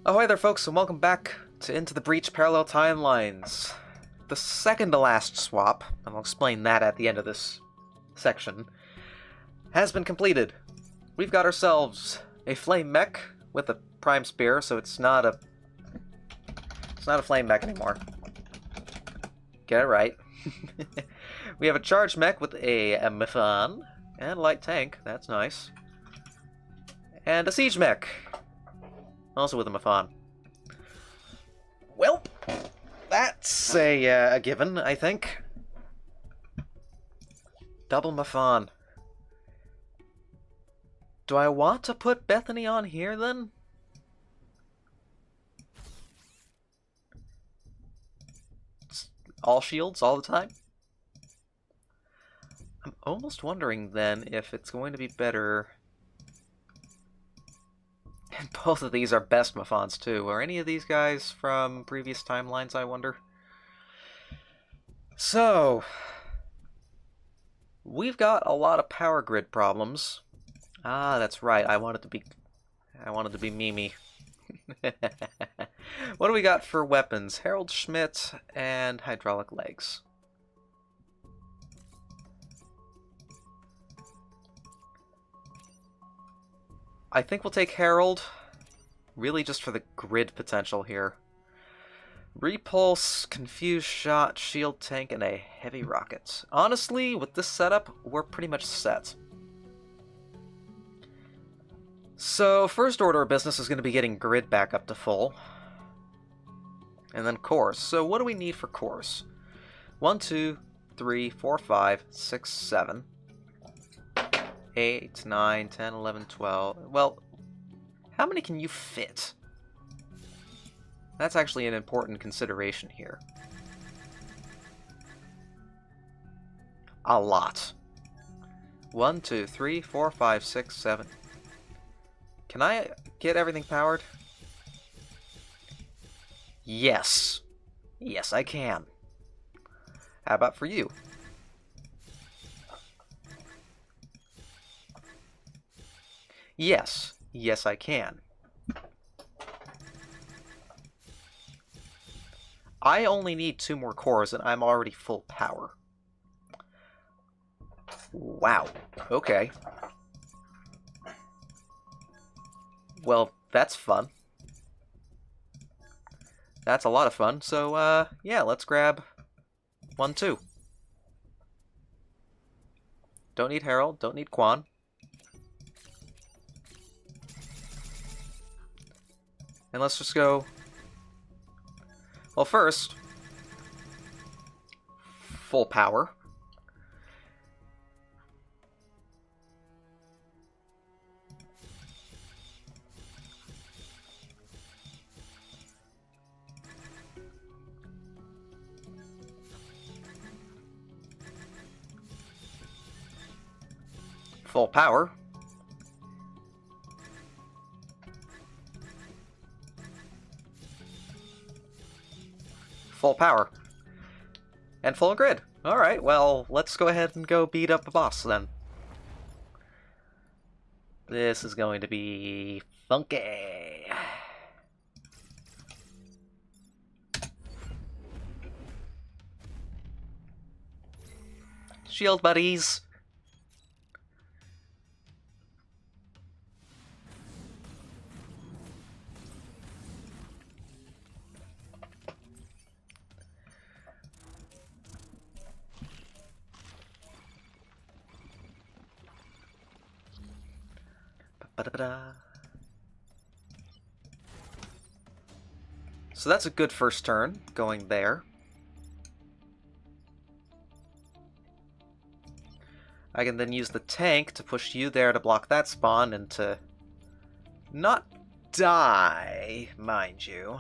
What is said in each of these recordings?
Ahoy there, folks, and welcome back to Into the Breach Parallel Timelines. The second to last swap, and I'll explain that at the end of this section, has been completed. We've got ourselves a flame mech with a prime spear, so it's not a flame mech anymore. Get it right. We have a charge mech with a Methon and a light tank. That's nice. And a siege mech, also with a Methon. Well, that's a given, I think. Double Methon. Do I want to put Bethany on here, then? All shields, all the time? I'm almost wondering, then, if it's going to be better... And both of these are best Methons, too. Are any of these guys from previous timelines, I wonder? So... we've got a lot of power grid problems. Ah, that's right. I wanted to be Mimi. What do we got for weapons? Harold Schmidt and hydraulic legs. I think we'll take Harold, really just for the grid potential here. Repulse, confused shot, shield tank, and a heavy rocket. Honestly, with this setup, we're pretty much set. So, first order of business is going to be getting grid back up to full. And then cores. So what do we need for cores? 1, 2, 3, 4, 5, 6, 7, 8, 9, 10, 11, 12. Well, how many can you fit? That's actually an important consideration here. A lot. 1, 2, 3, 4, 5, 6, 7. Can I get everything powered? Yes. Yes, I can. How about for you? Yes. Yes, I can. I only need 2 more cores and I'm already full power. Wow. Okay. Well, that's fun. That's a lot of fun. So, yeah, let's grab 1, 2. Don't need Harold, don't need Quan. And let's just go... Well, first, full power. Full power. Full power. And full grid. Alright, well, let's go ahead and go beat up the boss then. This is going to be funky. Shield buddies. So that's a good first turn, going there. I can then use the tank to push you there to block that spawn and to not die, mind you.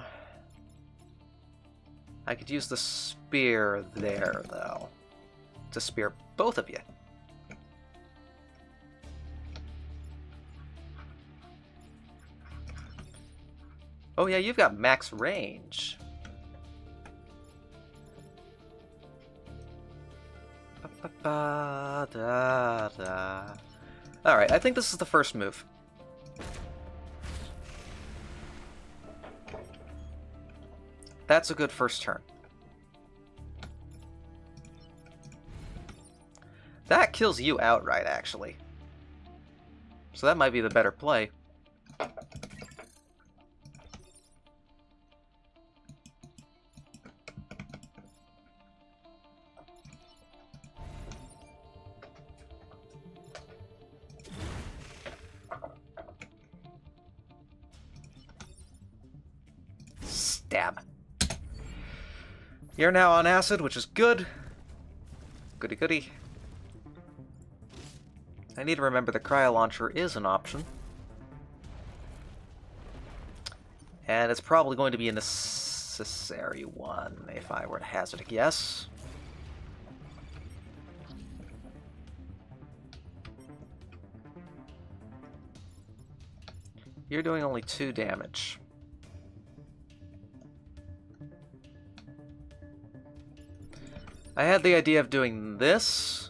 I could use the spear there, though, to spear both of you. Oh yeah, you've got max range. Alright, I think this is the first move. That's a good first turn. That kills you outright, actually. So that might be the better play. Stab. You're now on acid, which is good. Goody goody. I need to remember the cryo launcher is an option. And it's probably going to be a necessary one, if I were to hazard a guess. You're doing only 2 damage. I had the idea of doing this.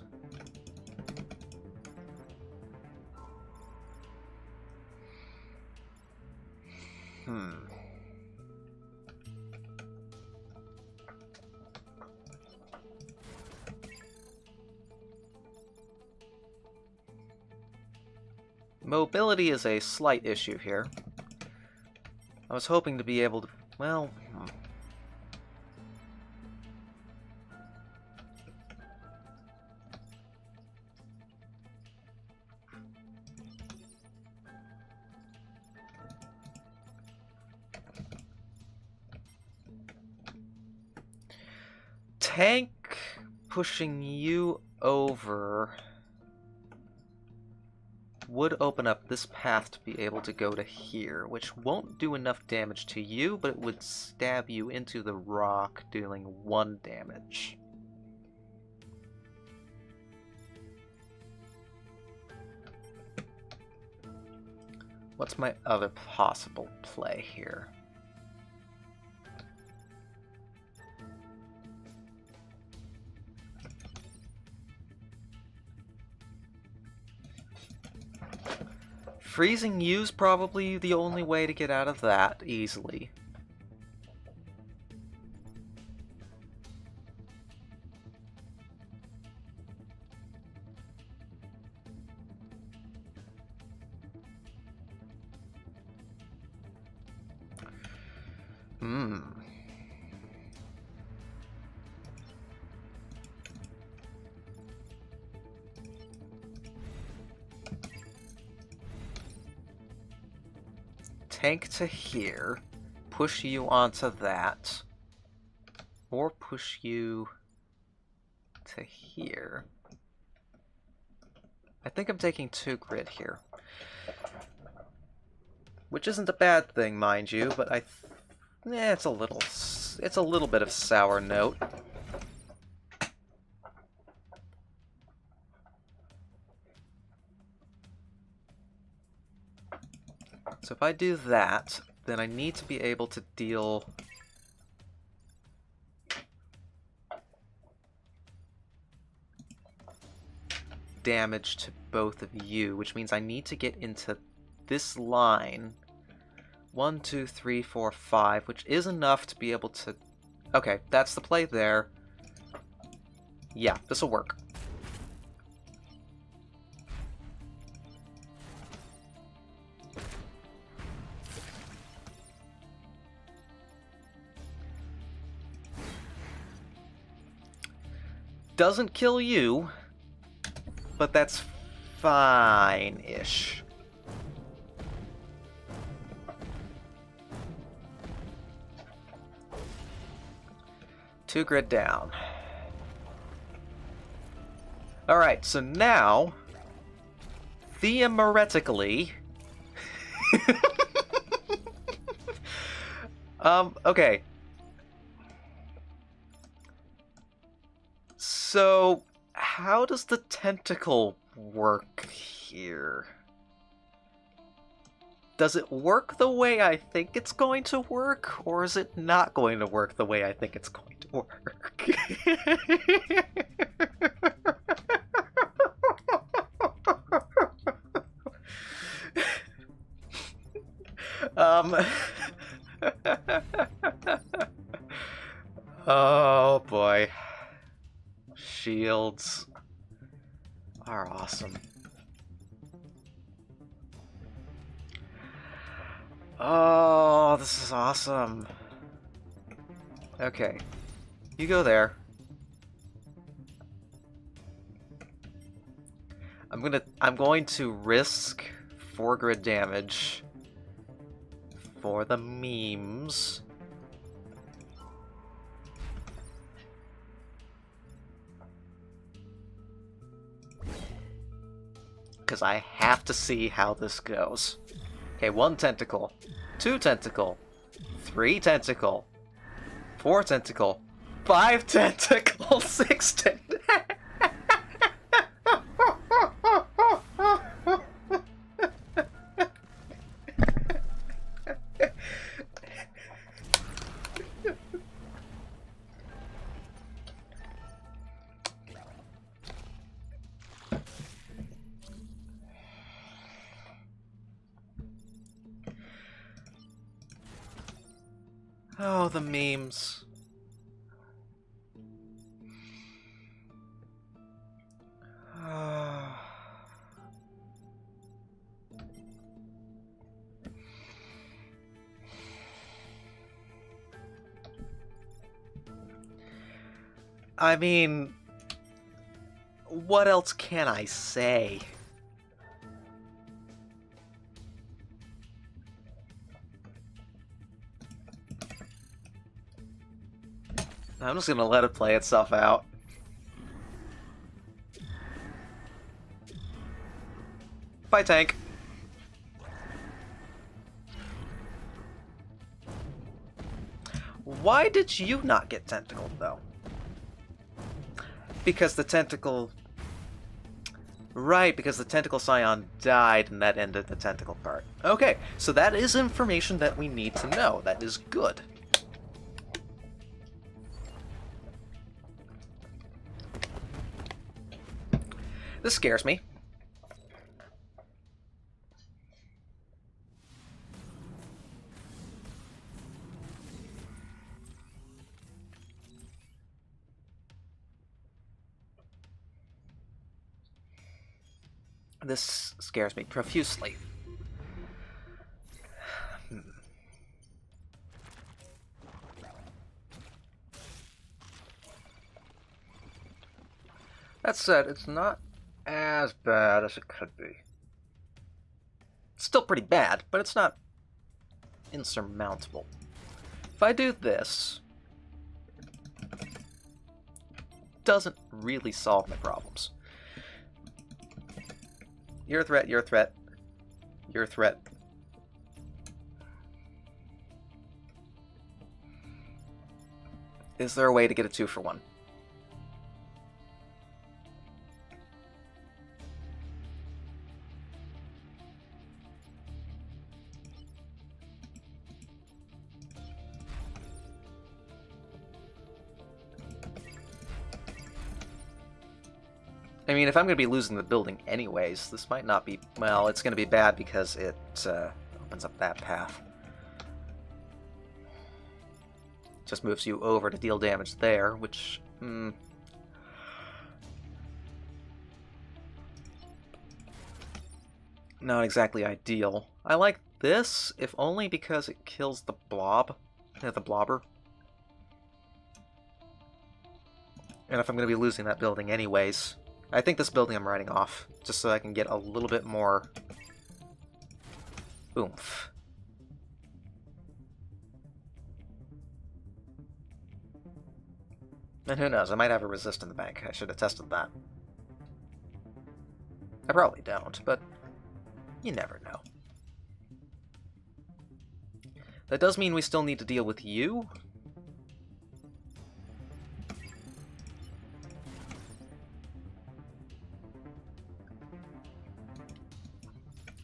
Mobility is a slight issue here. I was hoping to be able to, well... Tank pushing you over would open up this path to be able to go to here, which won't do enough damage to you, but it would stab you into the rock, dealing 1 damage. What's my other possible play here? Freezing you's probably the only way to get out of that easily. Tank to here, push you onto that, or push you to here. I think I'm taking 2 grid here, which isn't a bad thing, mind you, but it's a little bit of sour note. So if I do that, then I need to be able to deal damage to both of you, which means I need to get into this line. 1, 2, 3, 4, 5, which is enough to be able to... Okay, that's the play there. Yeah, this'll work. Doesn't kill you, but that's fine-ish. Two grid down. Alright, so now, theoretically... okay. So, how does the tentacle work here? Does it work the way I think it's going to work, or is it not going to work the way I think it's going to work? Oh boy. Shields are awesome. Oh, this is awesome. Okay. You go there. I'm going to risk 4 grid damage for the memes. Because I have to see how this goes. Okay, 1 tentacle, 2 tentacle, 3 tentacle, 4 tentacle, 5 tentacle, 6 tentacle. Oh, the memes. I mean, what else can I say? I'm just gonna let it play itself out. Bye, tank. Why did you not get tentacled, though? Because the tentacle... Right, because the tentacle scion died and that ended the tentacle part. Okay, so that is information that we need to know. That is good. This scares me. This scares me profusely. That said, it's not as bad as it could be. It's still pretty bad, but it's not insurmountable. If I do this, doesn't really solve my problems. You're a threat, you're a threat, you're a threat. Is there a way to get a 2-for-1? I mean, if I'm going to be losing the building anyways, this might not be... Well, it's going to be bad because it opens up that path. Just moves you over to deal damage there, which... not exactly ideal. I like this, if only because it kills the blob. The blobber. And if I'm going to be losing that building anyways... I think this building I'm writing off, just so I can get a little bit more oomph. And who knows, I might have a resist in the bank. I should have tested that. I probably don't, but you never know. That does mean we still need to deal with you.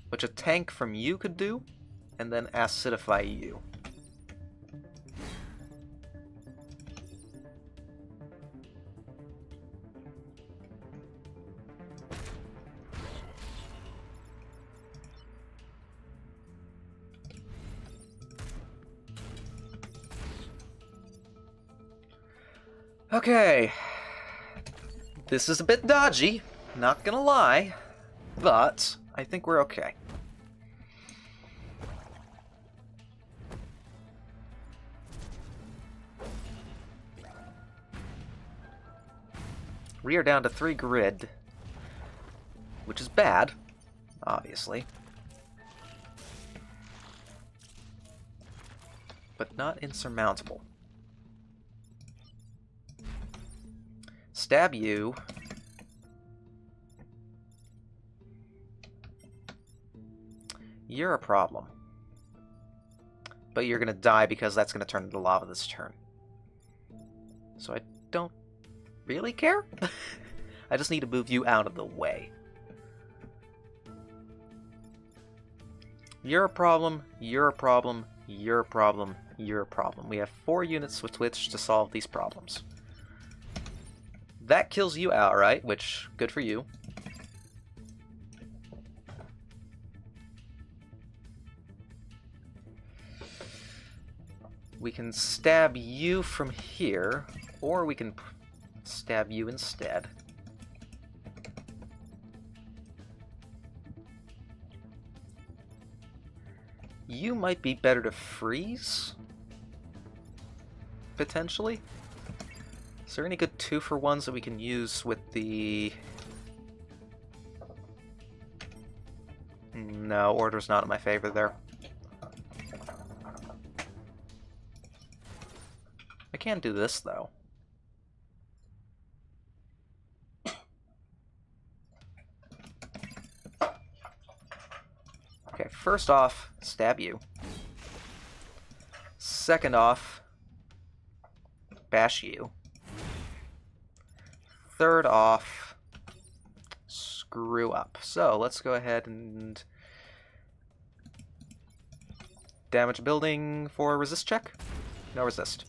Which a tank from you could do, and then acidify you. Okay. This is a bit dodgy, not gonna lie, but I think we're okay. We are down to 3 grid, which is bad, obviously. But not insurmountable. Stab you. You're a problem. But you're gonna die because that's gonna turn into lava this turn. So I don't really care. I just need to move you out of the way. You're a problem, you're a problem, you're a problem, you're a problem. We have 4 units with which to solve these problems. That kills you outright, which, good for you. We can stab you from here, or we can stab you instead. You might be better to freeze? Potentially? Is there any good 2-for-1s that we can use with the... No, order's not in my favor there. I can do this, though. Okay, first off, stab you. Second off, bash you. Third off, screw up. So let's go ahead and damage a building for a resist check. No resist.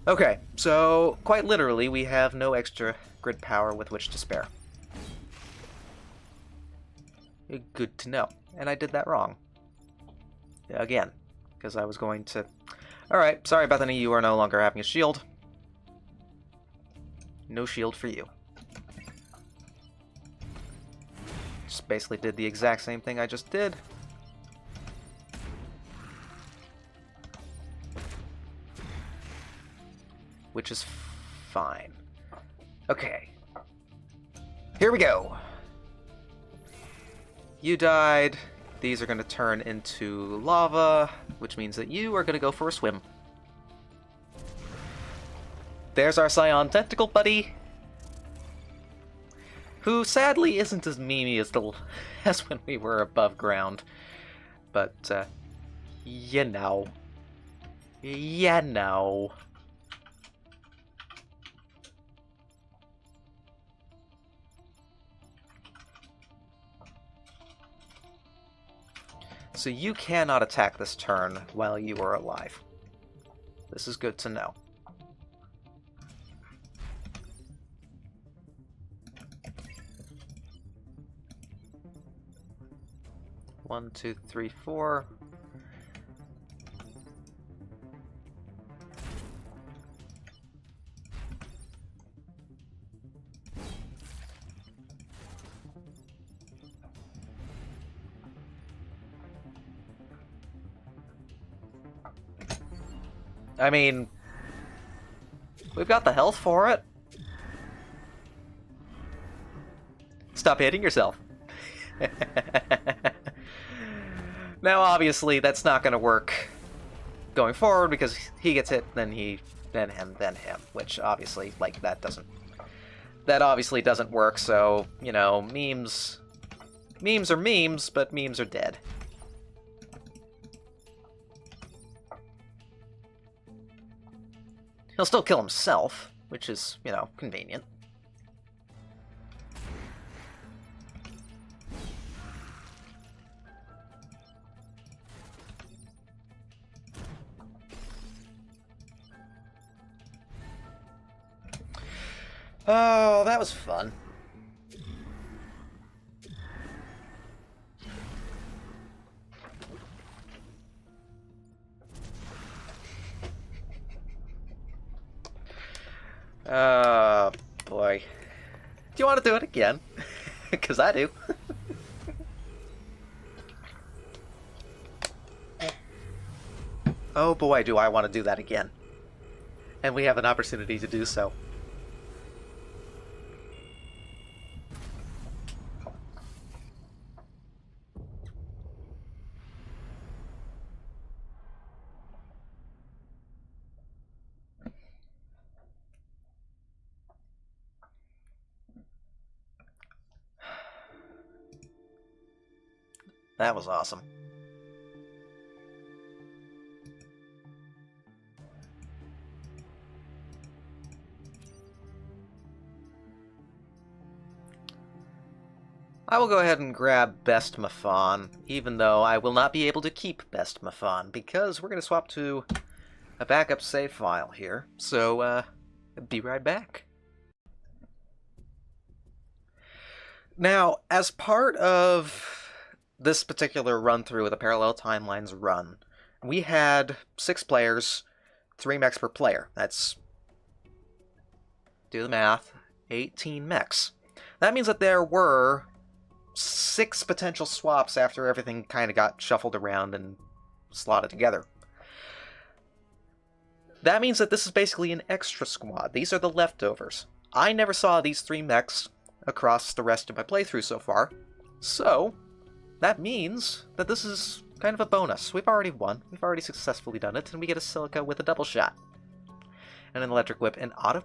Okay, so quite literally we have no extra grid power with which to spare. Good to know. And I did that wrong. Again, because I was going to... Alright, sorry Bethany, you are no longer having a shield. No shield for you. Just basically did the exact same thing I just did. Which is fine. Okay. Here we go. You died. These are going to turn into lava, which means that you are going to go for a swim. There's our Scion Tentacle buddy, who sadly isn't as memey as when we were above ground. But, you know. You know. So you cannot attack this turn while you are alive. This is good to know. One, two, three, four. I mean, we've got the health for it. Stop hitting yourself. Now, obviously, that's not going to work going forward because he gets hit, then him, which obviously, like, that obviously doesn't work. So, you know, memes are memes, but memes are dead. He'll still kill himself, which is, you know, convenient. Oh, that was fun. Boy. Do you want to do it again? Because I do. Oh boy, do I want to do that again. And we have an opportunity to do so. That was awesome. I will go ahead and grab Best Mafon, even though I will not be able to keep Best Mafon, because we're going to swap to a backup save file here. So, be right back. Now, as part of this particular run-through of the Parallel Timelines run, we had 6 players, 3 mechs per player. That's, do the math, 18 mechs. That means that there were 6 potential swaps after everything kind of got shuffled around and slotted together. That means that this is basically an extra squad. These are the leftovers. I never saw these 3 mechs across the rest of my playthrough so far, so that means that this is kind of a bonus. We've already won, we've already successfully done it, and we get a silica with a double shot. And an electric whip and auto...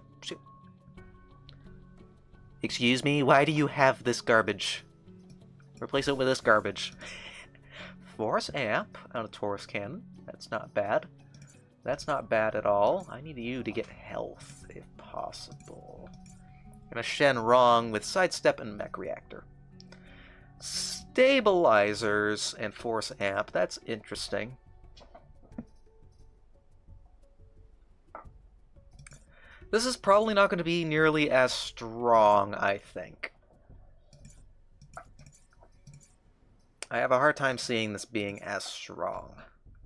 Excuse me, why do you have this garbage? Replace it with this garbage. Force amp out of Taurus cannon. That's not bad. That's not bad at all. I need you to get health, if possible. And a Shen Rong with sidestep and mech reactor. Stabilizers and force amp. That's interesting. This is probably not going to be nearly as strong, I think. I have a hard time seeing this being as strong,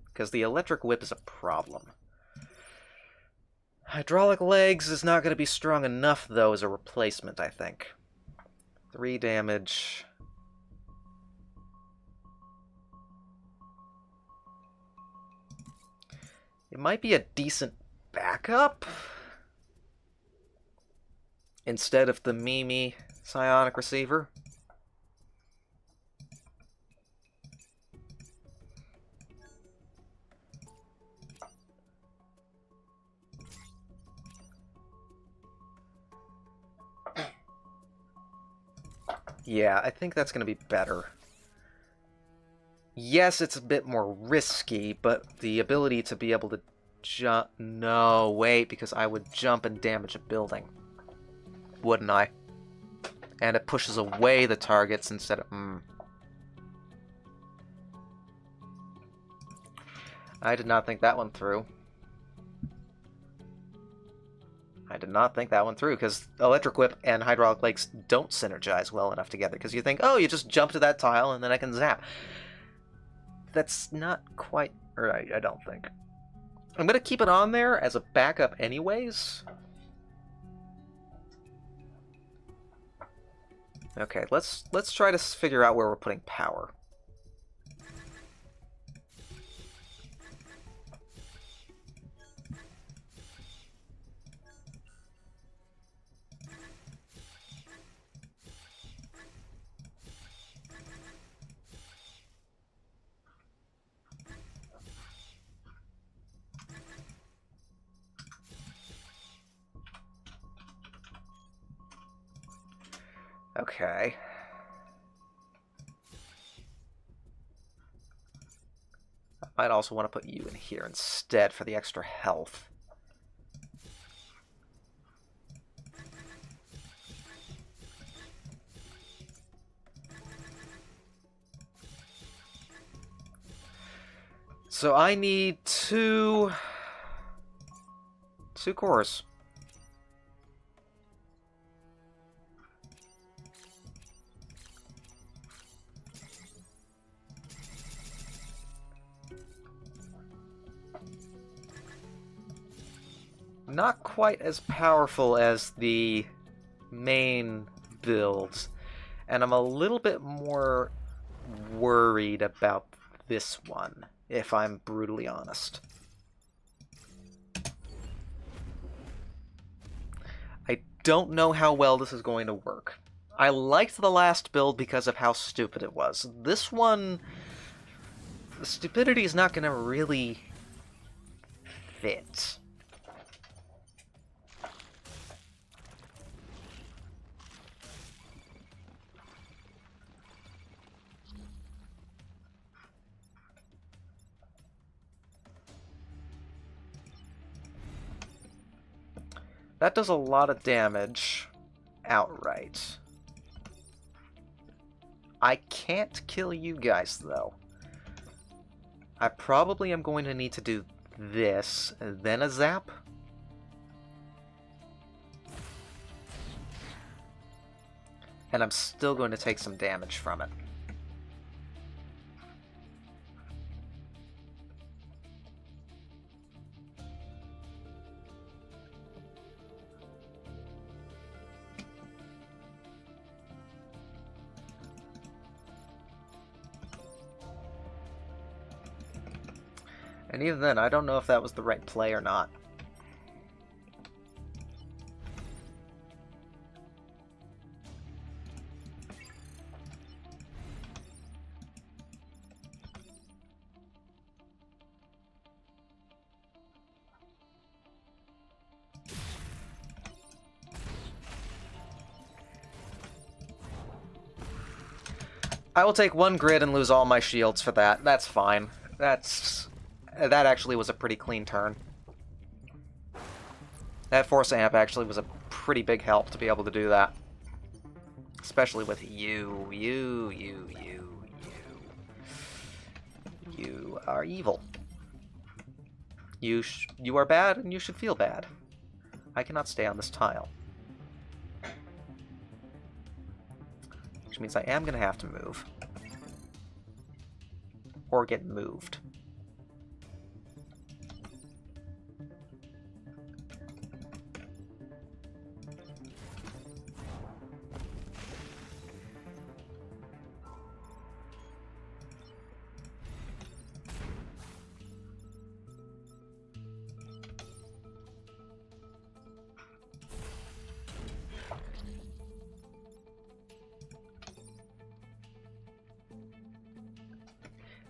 because the electric whip is a problem. Hydraulic legs is not going to be strong enough, though, as a replacement, I think. 3 damage. It might be a decent backup instead of the Mimi psionic receiver. Yeah, I think that's going to be better. Yes, it's a bit more risky, but the ability to be able to jump... No, wait, because I would jump and damage a building. Wouldn't I? And it pushes away the targets instead of... I did not think that one through. I did not think that one through, because Electric Whip and Hydraulic Legs don't synergize well enough together, because you think, oh, you just jump to that tile and then I can zap. That's not quite right, I don't think. I'm going to keep it on there as a backup anyways. Okay, let's try to figure out where we're putting power. Okay. I might also want to put you in here instead for the extra health. So I need two cores. not quite as powerful as the main builds, and I'm a little bit more worried about this one, if I'm brutally honest. I don't know how well this is going to work. I liked the last build because of how stupid it was. This one, the stupidity is not going to really fit. That does a lot of damage outright. I can't kill you guys, though. I probably am going to need to do this, and then a zap. And I'm still going to take some damage from it. And even then, I don't know if that was the right play or not. I will take one grid and lose all my shields for that. That's fine. That actually was a pretty clean turn. That Force Amp actually was a pretty big help to be able to do that. Especially with you. You are evil. You are bad, and you should feel bad. I cannot stay on this tile. Which means I am going to have to move. Or get moved.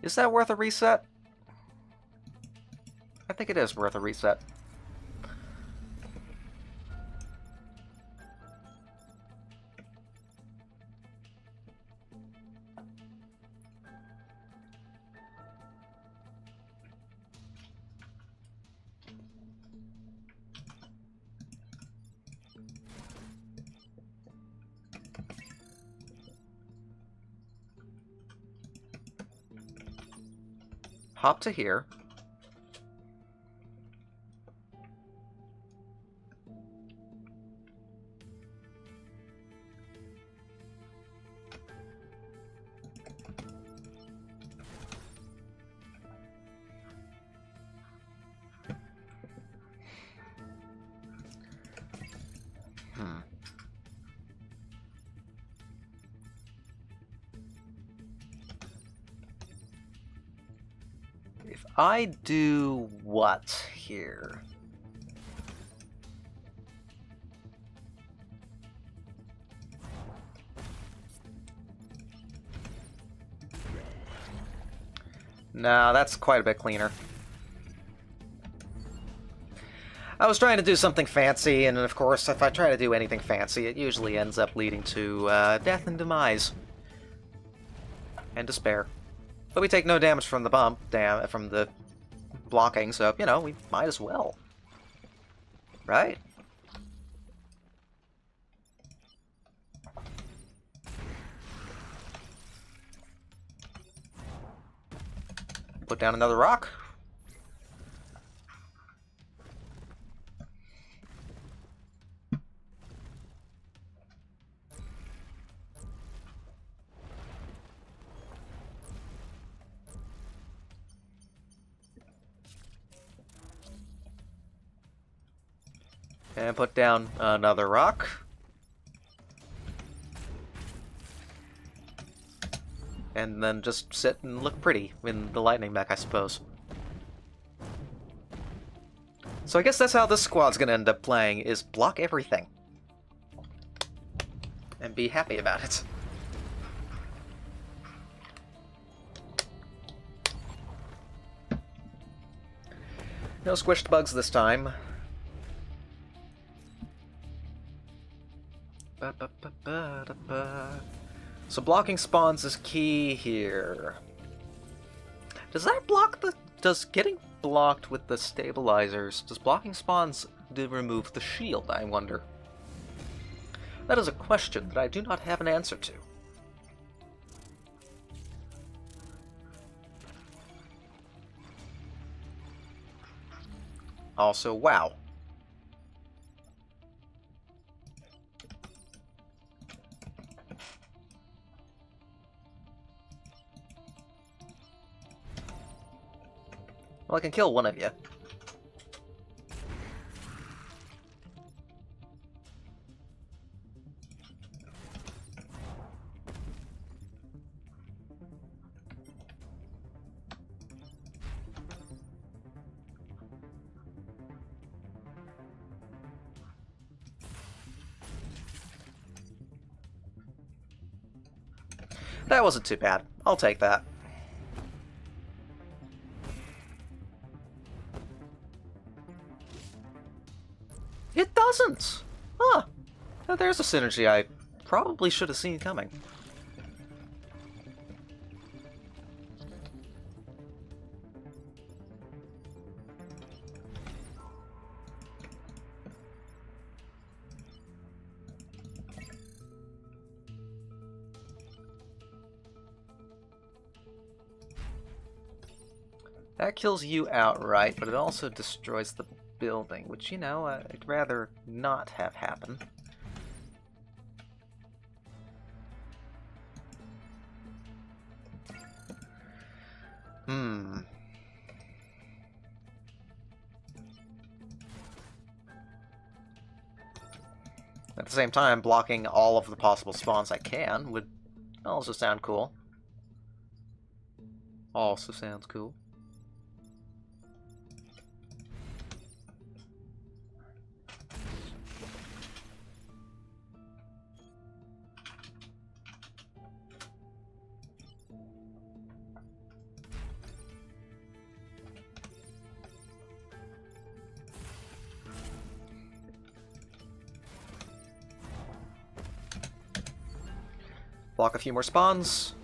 Is that worth a reset? I think it is worth a reset. Hop to here. If I do what here? No, that's quite a bit cleaner. I was trying to do something fancy, and of course, if I try to do anything fancy, it usually ends up leading to death and demise. And despair. But we take no damage from the bump, from the blocking, so, you know, we might as well. Right? Put down another rock. And put down another rock. And then just sit and look pretty in the lightning mech, I suppose. So I guess that's how this squad's gonna end up playing, is block everything. And be happy about it. No squished bugs this time. So blocking spawns is key here. Does that block the... Does getting blocked with the stabilizers... Does blocking spawns remove the shield, I wonder? That is a question that I do not have an answer to. Also, wow. Well, I can kill one of you. That wasn't too bad. I'll take that. It doesn't! Huh. Now there's a synergy I probably should have seen coming. That kills you outright, but it also destroys the building, which, you know, I'd rather not have happen. At the same time, blocking all of the possible spawns I can would also sound cool. Also sounds cool. Block a few more spawns.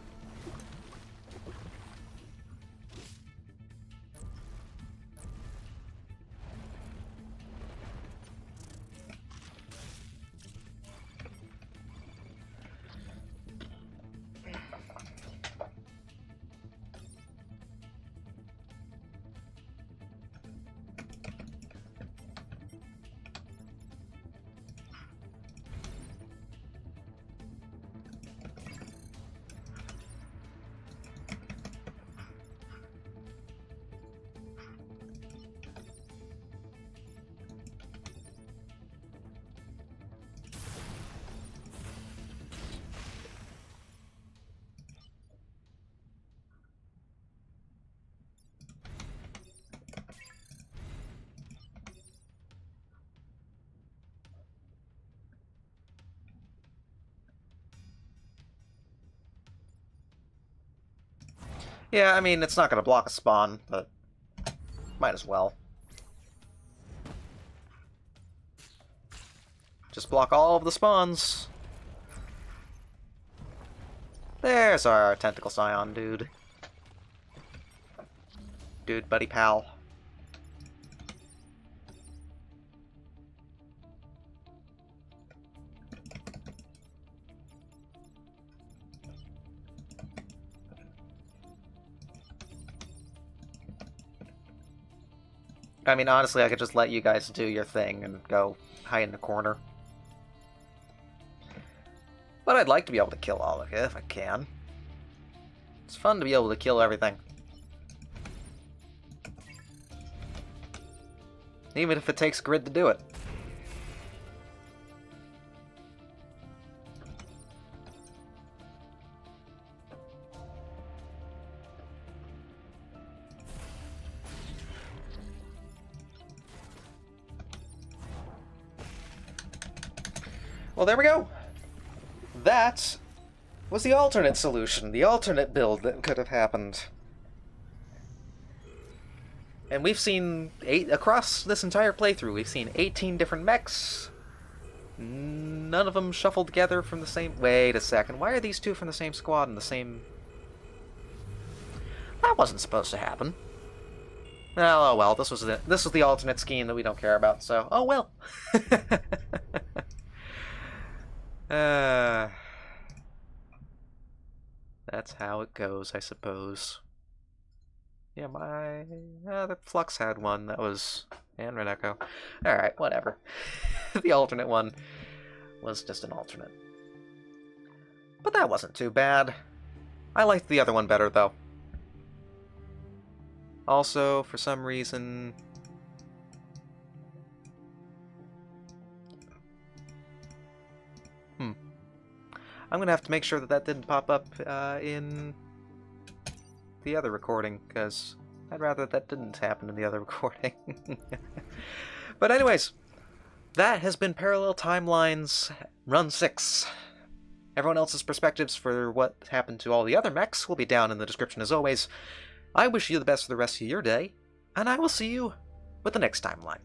Yeah, I mean, it's not going to block a spawn, but might as well. Just block all of the spawns. There's our Tentacle Scion, dude. Dude, buddy, pal. I mean, honestly, I could just let you guys do your thing and go hide in the corner. But I'd like to be able to kill all of you if I can. It's fun to be able to kill everything. Even if it takes grid to do it. Well, there we go. That was the alternate solution, the alternate build that could have happened. And we've seen across this entire playthrough, we've seen 18 different mechs. None of them shuffled together from the same... Wait a second, why are these two from the same squad and the same... That wasn't supposed to happen. Oh well, this was the alternate scheme that we don't care about, so... Oh well. That's how it goes, I suppose. Yeah, the Flux had one. That was... And Reneko. Alright, whatever. The alternate one was just an alternate. But that wasn't too bad. I liked the other one better, though. Also, for some reason... I'm gonna have to make sure that didn't pop up in the other recording, because I'd rather that didn't happen in the other recording. But anyways, that has been Parallel Timelines Run 6. Everyone else's perspectives for what happened to all the other mechs will be down in the description as always. I wish you the best for the rest of your day, and I will see you with the next timeline.